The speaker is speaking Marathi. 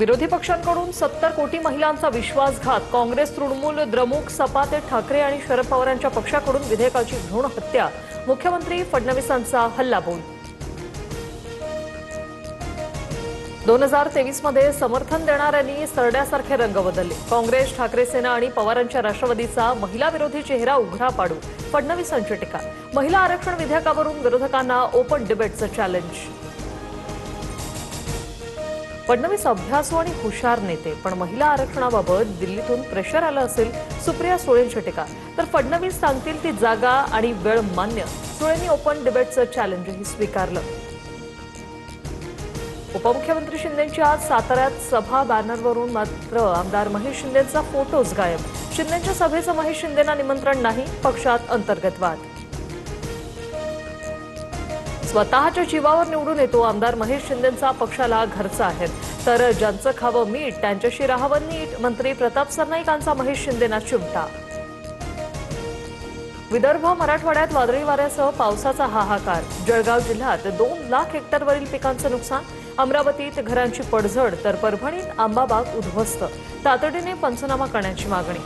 विरोधी पक्षांकडून 70 कोटी महिलांचा विश्वासघात, काँग्रेस, तृणमूल, द्रमुक, सपा ते ठाकरे आणि शरद पवारांच्या पक्षाकडून विधेयकाची भ्रूण हत्या, मुख्यमंत्री फडणवीसांचा हल्लाबोल. 2023 मध्ये समर्थन देणाऱ्यांनी सरड्यासारखे रंग बदलले. काँग्रेस, ठाकरे सेना आणि पवारांच्या राष्ट्रवादीचा महिला विरोधी चेहरा उघडा पाडू फडणवीसांची टीका. महिला आरक्षण विधेयकावरून विरोधकांना ओपन डिबेटचं चॅलेंज. फडणवीस अभ्यासू आणि हुशार नेते, पण महिला आरक्षणाबाबत दिल्लीतून प्रेशर आलं असेल, सुप्रिया सुळेंची टीका. तर फडणवीस सांगतील ती जागा आणि वेळ मान्य. सुळेंनी ओपन डिबेटचं चॅलेंजही स्वीकारलं. उपमुख्यमंत्री शिंदेंची आज साताऱ्यात सभा, बॅनरवरून मात्र आमदार महेश शिंदेंचा फोटोच गायब. शिंदेंच्या सभेचं महेश शिंदेंना निमंत्रण नाही, पक्षात अंतर्गत वाद. स्वतःच्या जीवावर निवडून येतो आमदार महेश शिंदेंचा पक्षाला घरचा आहे, तर ज्यांचं खावं मीठ त्यांच्याशी राहावं नीट. मंत्री प्रताप सरनाईकांचा महेश शिंदेंना चिमटा. विदर्भ, मराठवाड्यात वादळी वाऱ्यासह पावसाचा हाहाकार. जळगाव जिल्ह्यात 2 लाख हेक्टरवरील पिकांचं नुकसान. अमरावतीत घरांची पडझड, तर परभणीत आंबाबाग उद्ध्वस्त. तातडीने पंचनामा करण्याची मागणी.